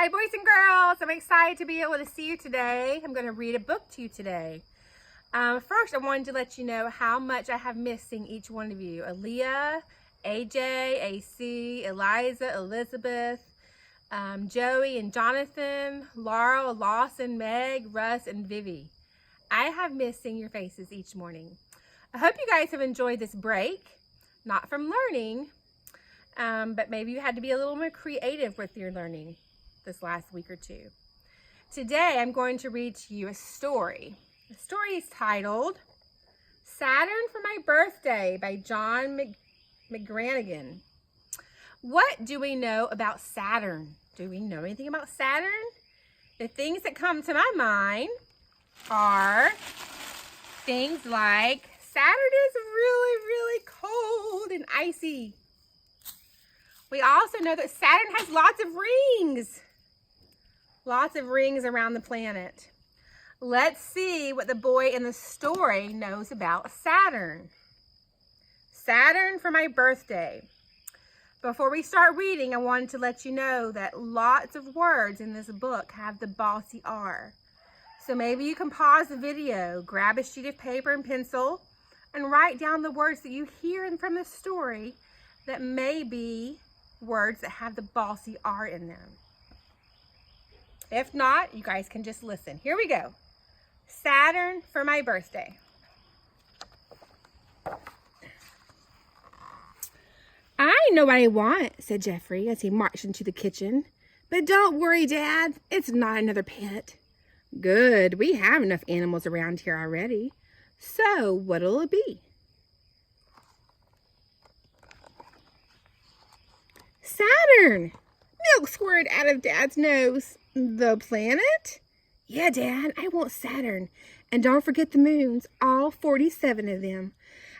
Hi boys and girls, I'm excited to be able to see you today. I'm going to read a book to you today. First, I wanted to let you know how much I have missed seeing each one of you. Aaliyah, AJ, AC, Eliza, Elizabeth, Joey and Jonathan, Laurel, Lawson, Meg, Russ, and Vivi. I have missed seeing your faces each morning. I hope you guys have enjoyed this break, not from learning, but maybe you had to be a little more creative with your learning this last week or two. Today, I'm going to read to you a story. The story is titled Saturn for My Birthday by John McGranagan. What do we know about Saturn? Do we know anything about Saturn? The things that come to my mind are things like Saturn is really, really cold and icy. We also know that Saturn has lots of rings. Lots of rings around the planet. Let's see what the boy in the story knows about Saturn. Saturn for my birthday. Before we start reading, I wanted to let you know that lots of words in this book have the bossy R. So maybe you can pause the video, grab a sheet of paper and pencil, and write down the words that you hear from the story that may be words that have the bossy R in them. If not, you guys can just listen. Here we go. Saturn for my birthday. I know what I want, said Jeffrey as he marched into the kitchen. But don't worry, Dad. It's not another pet. Good. We have enough animals around here already. So what'll it be? Saturn! Milk squirted out of Dad's nose. The planet? Yeah, Dad, I want Saturn. And don't forget the moons, all 47 of them.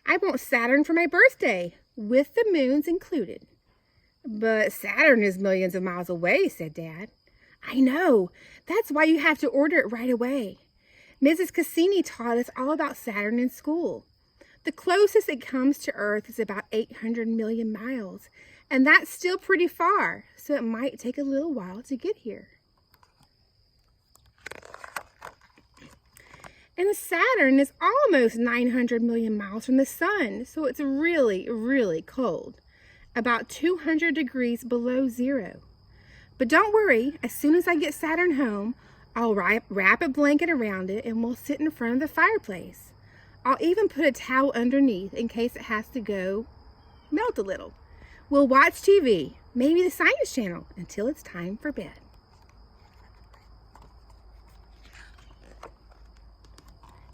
I want Saturn for my birthday, with the moons included. But Saturn is millions of miles away, said Dad. I know. That's why you have to order it right away. Mrs. Cassini taught us all about Saturn in school. The closest it comes to Earth is about 800 million miles, and that's still pretty far, so it might take a little while to get here. And Saturn is almost 900 million miles from the sun, so it's really, really cold. About 200 degrees below zero. But don't worry, as soon as I get Saturn home, I'll wrap a blanket around it and we'll sit in front of the fireplace. I'll even put a towel underneath in case it has to go melt a little. We'll watch TV, maybe the Science Channel, until it's time for bed.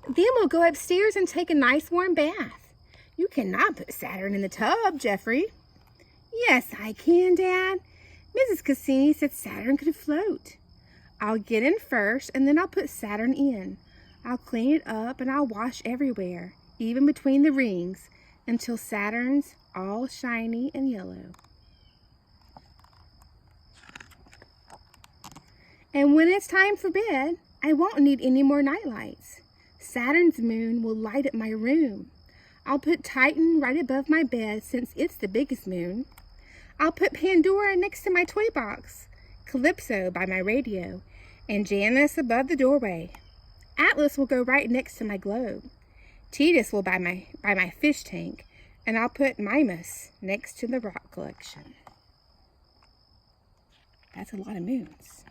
Then we'll go upstairs and take a nice warm bath. You cannot put Saturn in the tub, Jeffrey. Yes, I can, Dad. Mrs. Cassini said Saturn could float. I'll get in first, and then I'll put Saturn in. I'll clean it up, and I'll wash everywhere, even between the rings, until Saturn's all shiny and yellow. And when it's time for bed, I won't need any more night lights. Saturn's moon will light up my room. I'll put Titan right above my bed since it's the biggest moon. I'll put Pandora next to my toy box, Calypso by my radio, and Janus above the doorway. Atlas will go right next to my globe. Titus will by my fish tank, and I'll put Mimas next to the rock collection. That's a lot of moons.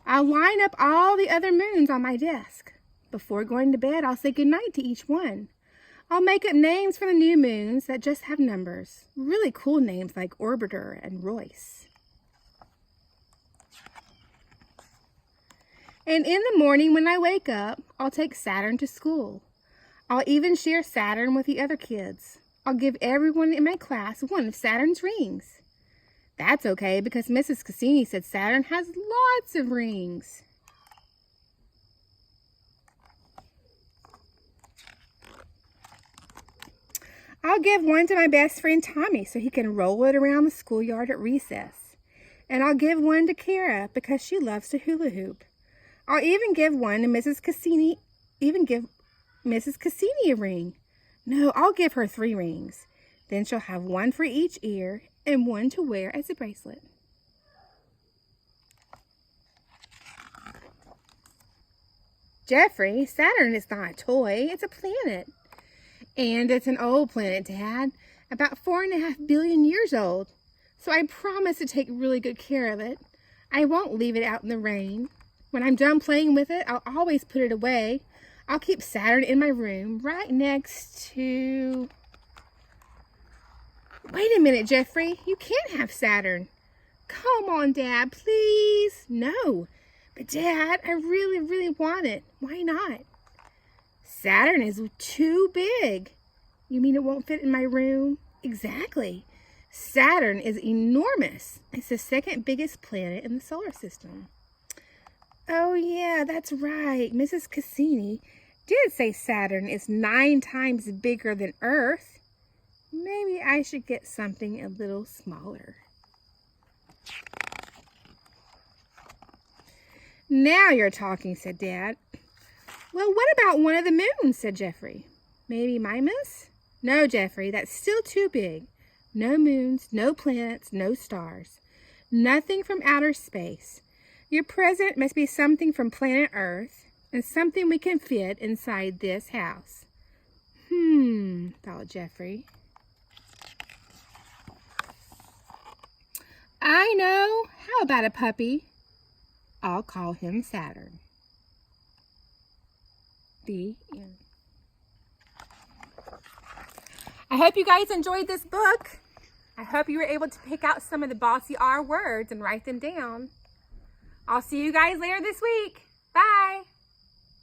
I'll line up all the other moons on my desk. Before going to bed, I'll say goodnight to each one. I'll make up names for the new moons that just have numbers. Really cool names like Orbiter and Royce. And in the morning when I wake up, I'll take Saturn to school. I'll even share Saturn with the other kids. I'll give everyone in my class one of Saturn's rings. That's okay because Mrs. Cassini said Saturn has lots of rings. I'll give one to my best friend Tommy so he can roll it around the schoolyard at recess. And I'll give one to Kara because she loves to hula hoop. I'll even give one to Mrs. Cassini, a ring. No, I'll give her 3 rings. Then she'll have one for each ear and one to wear as a bracelet. Jeffrey, Saturn is not a toy. It's a planet. And it's an old planet, Dad. About 4.5 billion years old. So I promise to take really good care of it. I won't leave it out in the rain. When I'm done playing with it, I'll always put it away. I'll keep Saturn in my room right next to... Wait a minute, Jeffrey. You can't have Saturn. Come on, Dad, please. No. But, Dad, I really, really want it. Why not? Saturn is too big. You mean it won't fit in my room? Exactly. Saturn is enormous. It's the second biggest planet in the solar system. Oh, yeah, that's right. Mrs. Cassini did say Saturn is 9 times bigger than Earth. Maybe I should get something a little smaller. Now you're talking, said Dad. Well, what about one of the moons, said Jeffrey. Maybe Mimas? No, Jeffrey, that's still too big. No moons, no planets, no stars. Nothing from outer space. Your present must be something from planet Earth and something we can fit inside this house. Thought Jeffrey. I know. How about a puppy? I'll call him Saturn. The end. I hope you guys enjoyed this book. I hope you were able to pick out some of the bossy R words and write them down. I'll see you guys later this week. Bye.